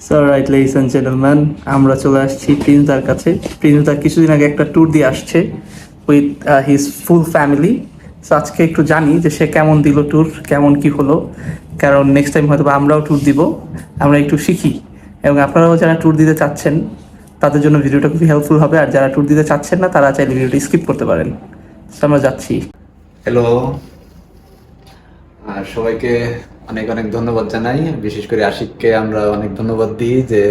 So right ladies and gentleman, আমরা চলে আসছি প্রিন্সদার কাছে। প্রিন্সদা কিছুদিন আগে একটা ট্যুর দিয়ে আসছে with his full family. So আজকে একটু জানি যে সে কেমন দিল ট্যুর, কেমন কি হলো, কারণ নেক্সট টাইম হয়তো বা আমরাও ট্যুর দিব, আমরা একটু শিখি। এবং আপনারাও যারা ট্যুর দিতে চাচ্ছেন তাদের জন্য ভিডিওটা খুবই হেল্পফুল হবে, আর যারা ট্যুর দিতে চাচ্ছেন না তারা চাইলে ভিডিওটি স্কিপ করতে পারেন। So, আমরা যাচ্ছি। হ্যালো, সবাইকে অনেক অনেক ধন্যবাদ জানাই। বিশেষ করে আশিককে আমরা অনেক ধন্যবাদ দিই যে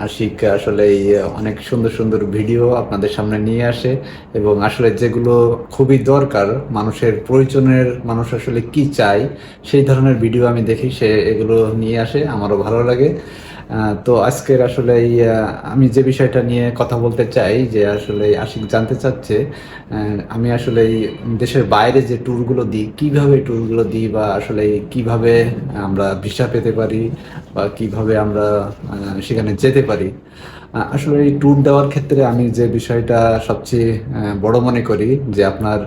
আশিক আসলে এই অনেক সুন্দর সুন্দর ভিডিও আপনাদের সামনে নিয়ে আসে, এবং আসলে যেগুলো খুবই দরকার মানুষের প্রয়োজনের, মানুষ আসলে কি চায় সেই ধরনের ভিডিও আমি দেখি, সে এগুলো নিয়ে আসে, আমারও ভালো লাগে। তো আজকের আসলে আমি যে বিষয়টা নিয়ে কথা বলতে চাই, যে আসলে আশিক জানতে চাচ্ছে আমি আসলে এই দেশের বাইরে যে ট্যুরগুলো দিই, কিভাবে ট্যুরগুলো দিই, বা আসলে কিভাবে আমরা ভিসা পেতে পারি, বা কিভাবে আমরা সেখানে যেতে পারি। আসলে এই ট্যুর দেওয়ার ক্ষেত্রে আমি যে বিষয়টা সবচেয়ে বড় মনে করি, যে আপনার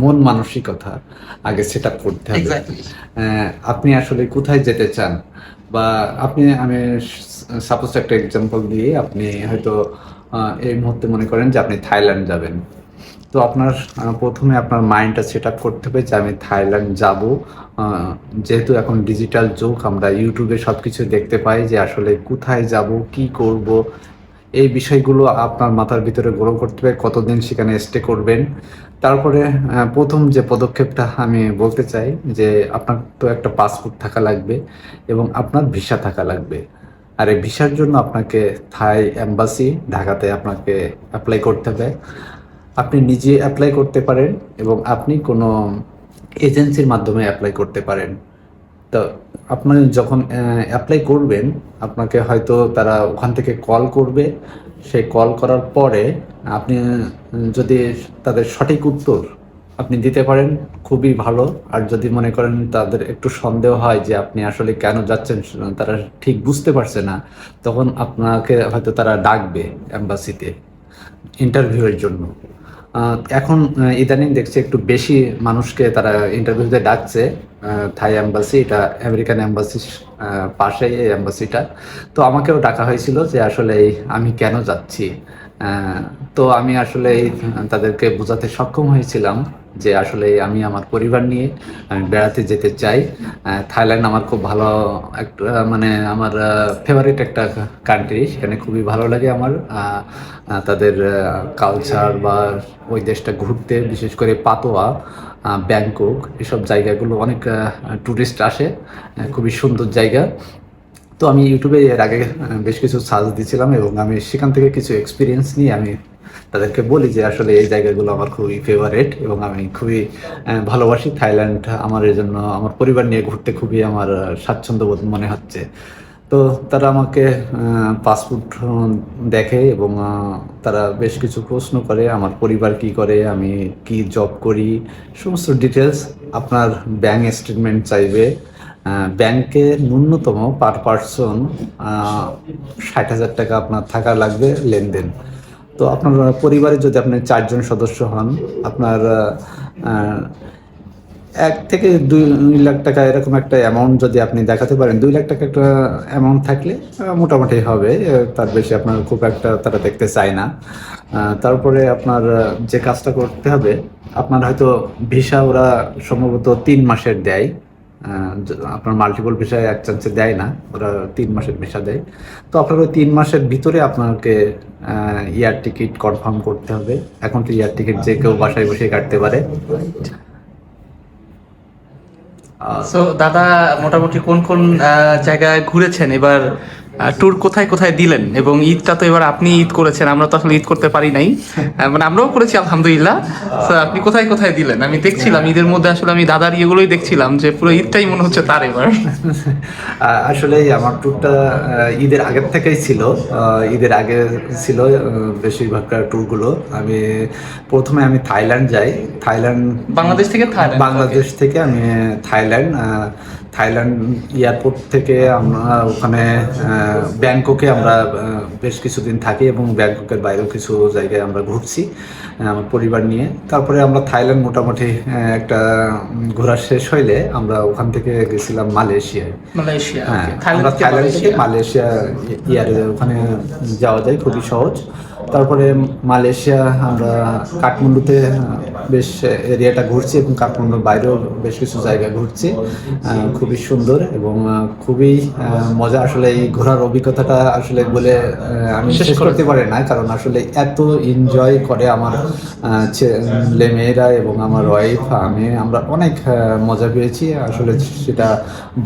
মন মানসিকতা আগে সেট আপ করতে হবে। আপনি আসলে কোথায় যেতে চান, বা আমি সাপোজ একটা এক্সাম্পল দিয়ে, আপনি হয়তো এই মুহূর্তে মনে করেন যে আপনি থাইল্যান্ড যাবেন। তো আপনার প্রথমে আপনার মাইন্ডটা সেট আপ করতে হবে যে আমি থাইল্যান্ড যাব। যেহেতু এখন ডিজিটাল যুগ, আমরা ইউটিউবে সব কিছু দেখতে পাই যে আসলে কোথায় যাব, কি করব, এই বিষয়গুলো আপনার মাথার ভিতরে গ্রো করতে হবে, কতদিন সেখানে স্টে করবেন। তারপরে প্রথম যে পদক্ষেপটা আমি বলতে চাই, যে আপনার তো একটা পাসপোর্ট থাকা লাগবে এবং আপনার ভিসা থাকা লাগবে। আর এই ভিসার জন্য আপনাকে থাই এম্বাসি ঢাকাতে আপনাকে অ্যাপ্লাই করতে হবে। আপনি নিজে অ্যাপ্লাই করতে পারেন, এবং আপনি কোনো এজেন্সির মাধ্যমে অ্যাপ্লাই করতে পারেন। তো আপনি যখন অ্যাপ্লাই করবেন, আপনাকে হয়তো তারা ওখান থেকে কল করবে। সেই কল করার পরে আপনি যদি তাদের সঠিক উত্তর আপনি দিতে পারেন, খুবই ভালো। আর যদি মনে করেন তাদের একটু সন্দেহ হয় যে আপনি আসলে কেন যাচ্ছেন, তারা ঠিক বুঝতে পারছে না, তখন আপনাকে হয়তো তারা ডাকবে এম্বাসিতে ইন্টারভিউয়ের জন্য। এখন ইদানিং দেখছি একটু বেশি মানুষকে তারা ইন্টারভিউতে ডাকছে। থাই এম্বাসি, এটা আমেরিকান এম্বাসির পাশে এই এম্বাসিটা। তো আমাকেও ডাকা হয়েছিল যে আসলে আমি কেন যাচ্ছি। আহ, তো আমি আসলে তাদেরকে বোঝাতে সক্ষম হয়েছিলাম যে আসলে আমি আমার পরিবার নিয়ে আমি বেড়াতে যেতে চাই। থাইল্যান্ড আমার খুব ভালো একটা, মানে আমার ফেভারিট একটা কান্ট্রি, সেখানে খুবই ভালো লাগে আমার। তাদের কালচার বা ওই দেশটা ঘুরতে, বিশেষ করে পাতোয়া, ব্যাংকক, এসব জায়গাগুলো অনেক ট্যুরিস্ট আসে। খুবই সুন্দর জায়গা। তো আমি ইউটিউবে এর আগে বেশ কিছু সার্চ দিয়েছিলাম, এবং আমি সেখান থেকে কিছু এক্সপিরিয়েন্স নিয়ে আমি তাদেরকে বলি যে আসলে এই জায়গাগুলো আমার খুবই ফেভারেট, এবং আমি খুবই ভালোবাসি থাইল্যান্ড। আমার এই জন্য আমার পরিবার নিয়ে ঘুরতে খুবই আমার স্বাচ্ছন্দ্য বোধ মনে হচ্ছে। তো তারা আমাকে পাসপোর্ট দেখে, এবং তারা বেশ কিছু প্রশ্ন করে, আমার পরিবার কি করে, আমি কি জব করি, সমস্ত ডিটেলস। আপনার ব্যাংক স্টেটমেন্ট চাইবে। ব্যাংকে ন্যূনতম পার পারসন 60,000 টাকা আপনার থাকা লাগবে লেনদেন। তো আপনার পরিবারে যদি আপনি 4 জন সদস্য হন, আপনার 1 থেকে 2 লাখ টাকা এরকম একটা অ্যামাউন্ট যদি আপনি দেখাতে পারেন, 2 লাখ টাকা একটা অ্যামাউন্ট থাকলে মোটামুটি হবে। তার বেশি আপনার খুব একটা তারা দেখতে চায় না। তারপরে আপনার যে কাজটা করতে হবে, আপনার হয়তো ভিসা ওরা সম্ভবত 3 মাসের দেয়। আপনার মাল্টিপল ভিসা এক চান্সে দেয় না, ওরা 3 মাসের ভিসা দেয়। তো আপনার ওই 3 মাসের ভিতরে আপনাকে এয়ার টিকিট কনফার্ম করতে হবে। এখন তো এয়ার টিকিট যে কেউ বাসায় বসে কাটতে পারে। সো দাদা, মোটামুটি কোন কোন জায়গায় ঘুরেছেন এবার? ট্যুর কোথায় কোথায় দিলেন? এবং ঈদটা তো এবার আপনি ঈদ করেছেন, আমরা তো আসলে ঈদ করতে পারি নাই। মানে আমরাও করেছি আলহামদুলিল্লাহ। তো আপনি কোথায় কোথায় দিলেন? আমি দেখছিলাম ঈদের মধ্যে, আসলে আমি দাদার ইয়েগুলোই দেখছিলাম যে পুরো ঈদটাই মনে হচ্ছে তার এবার। আসলে আমার ট্যুরটা ঈদের আগের থেকেই ছিল। ঈদের আগে ছিল বেশিরভাগ ট্যুরগুলো। প্রথমে আমি থাইল্যান্ড যাই। থাইল্যান্ড, বাংলাদেশ থেকে থাইল্যান্ড? বাংলাদেশ থেকে আমি থাইল্যান্ড। থাইল্যান্ড এয়ারপোর্ট থেকে আমরা ওখানে ব্যাংককে আমরা বেশ কিছুদিন থাকি এবং ব্যাংককের বাইরেও কিছু জায়গায় আমরা ঘুরছি আমার পরিবার নিয়ে। তারপরে আমরা থাইল্যান্ড মোটামুটি একটা ঘোরা শেষ হইলে আমরা ওখান থেকে গেছিলাম মালয়েশিয়ায়। মালয়েশিয়া, হ্যাঁ, okay. আমরা থাইল্যান্ড থেকে মালয়েশিয়া। মালয়েশিয়া এয়ারে ওখানে যাওয়া যায়, খুবই সহজ। তারপরে মালয়েশিয়া আমরা কাঠমান্ডুতে বেশ এরিয়াটা ঘুরছি এবং কাঠমান্ডুর বাইরেও বেশ কিছু জায়গা ঘুরছি, খুবই সুন্দর এবং খুবই মজা। আসলে এই ঘোরার অভিজ্ঞতাটা আসলে বলে আমি শেষ করতে পারি না, কারণ আসলে এত এনজয় করে আমার ছেলেমেয়েরা এবং আমার ওয়াইফ, আমরা অনেক মজা পেয়েছি। আসলে সেটা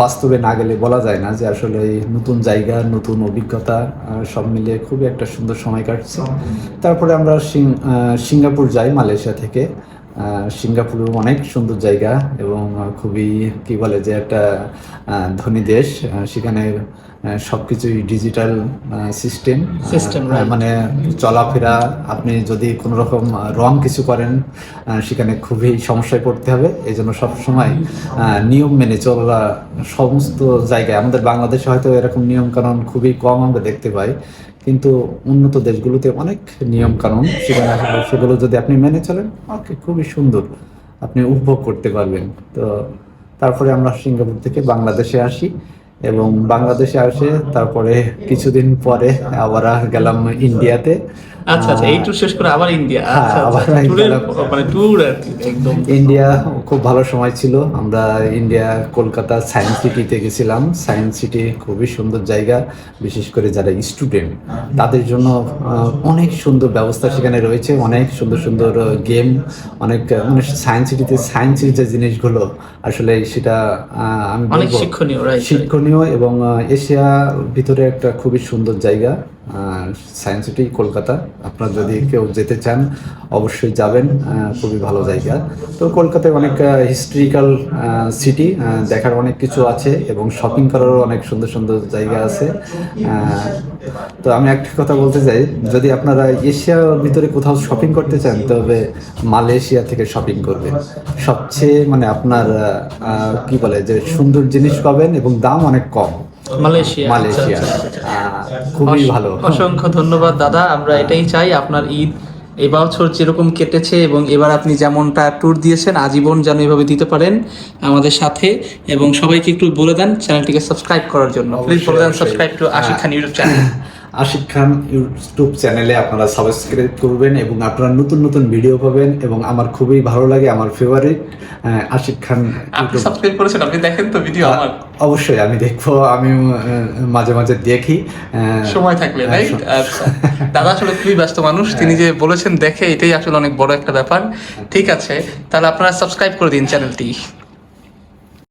বাস্তবে না গেলে বলা যায় না যে আসলে এই নতুন জায়গা, নতুন অভিজ্ঞতা সব মিলে খুবই একটা সুন্দর সময় কাটছে। তারপরে আমরা সিঙ্গাপুর যাই মালয়েশিয়া থেকে। সিঙ্গাপুর অনেক সুন্দর জায়গা এবং খুবই কি বলে যে একটা ধনী দেশ। সেখানে সবকিছুই ডিজিটাল সিস্টেম, right. মানে চলাফেরা, আপনি যদি কোনো রকম রং কিছু করেন সেখানে খুবই সমস্যায় পড়তে হবে। এই জন্য সবসময় নিয়ম মেনে চলা সমস্ত জায়গায়। আমাদের বাংলাদেশে হয়তো এরকম নিয়ম কানুন খুবই কম আমরা দেখতে পাই, কিন্তু উন্নত দেশগুলোতে অনেক নিয়ম কানুন, সেগুলো যদি আপনি মেনে চলেন ওকে খুবই সুন্দর আপনি উপভোগ করতে পারবেন। তো তারপরে আমরা সিঙ্গাপুর থেকে বাংলাদেশে আসি এবং বাংলাদেশে আসে তারপরে কিছুদিন পরে আবার গেলাম ইন্ডিয়াতে। আচ্ছা আচ্ছা, এই ট্যুর শেষ করে আবার ইন্ডিয়া। হ্যাঁ, আচ্ছা আবার আচ্ছা, ট্যুরের গেলাম। মানে ট্যুর আর কি একদম। ইন্ডিয়া খুব ভালো সময় ছিল। আমরা ইন্ডিয়া কলকাতা সায়েন্স সিটিতে গেছিলাম। সায়েন্স সিটি খুবই সুন্দর জায়গা, বিশেষ করে যারা স্টুডেন্ট তাদের জন্য অনেক সুন্দর ব্যবস্থা সেখানে রয়েছে, অনেক সুন্দর সুন্দর গেম, অনেক মানে সায়েন্স সিটিতে সায়েন্সের যে জিনিসগুলো আসলে সেটা আমি অনেক বলবো শিক্ষণীয়, right, শিক্ষণীয় এবং এশিয়ার ভিতরে একটা খুবই সুন্দর জায়গা সায়েন্স সিটি কলকাতা। আপনারা যদি কেউ যেতে চান অবশ্যই যাবেন, খুবই ভালো জায়গা। তো কলকাতায় অনেক হিস্ট্রিক্যাল সিটি, দেখার অনেক কিছু আছে এবং শপিং করারও অনেক সুন্দর সুন্দর জায়গা আছে। তো আমি একটা কথা বলতে চাই, যদি আপনারা এশিয়ার ভিতরে কোথাও শপিং করতে চান তবে মালয়েশিয়া থেকে শপিং করবেন। সবচেয়ে মানে আপনার কি বলে যে সুন্দর জিনিস পাবেন এবং দাম অনেক কম। মালয়েশিয়া, মালয়েশিয়া আচ্ছা, আচ্ছা, খুবই ভালো। অসংখ্য ধন্যবাদ দাদা। আমরা এটাই চাই আপনার ঈদ এবছর যেরকম কেটেছে এবং এবার আপনি যেমনটা ট্যুর দিয়েছেন আজীবন যেন এভাবে দিতে পারেন আমাদের সাথে। এবং সবাইকে একটু বলে দেন চ্যানেলটিকে সাবস্ক্রাইব করার জন্য। প্লিজ বলে দেন subscribe to Ashik Khan YouTube channel. Ashik Khan YouTube চ্যানেলে আপনারা সাবস্ক্রাইব করবেন এবং আপনারা নতুন নতুন ভিডিও পাবেন। এবং আমার খুবই ভালো লাগে, আমার ফেভারিট আশিক খান। আপনি সাবস্ক্রাইব করেছেন, আপনি দেখেন তো ভিডিও আমার? অবশ্যই আমি দেখবো, আমি মাঝে মাঝে দেখি সময় থাকলে, রাইট? আচ্ছা, দাদা আসলে খুবই ব্যস্ত মানুষ, তিনি যে বলেছেন দেখে, এটাই আসলে অনেক বড় একটা ব্যাপার। ঠিক আছে, তাহলে আপনারা সাবস্ক্রাইব করে দিন চ্যানেলটি।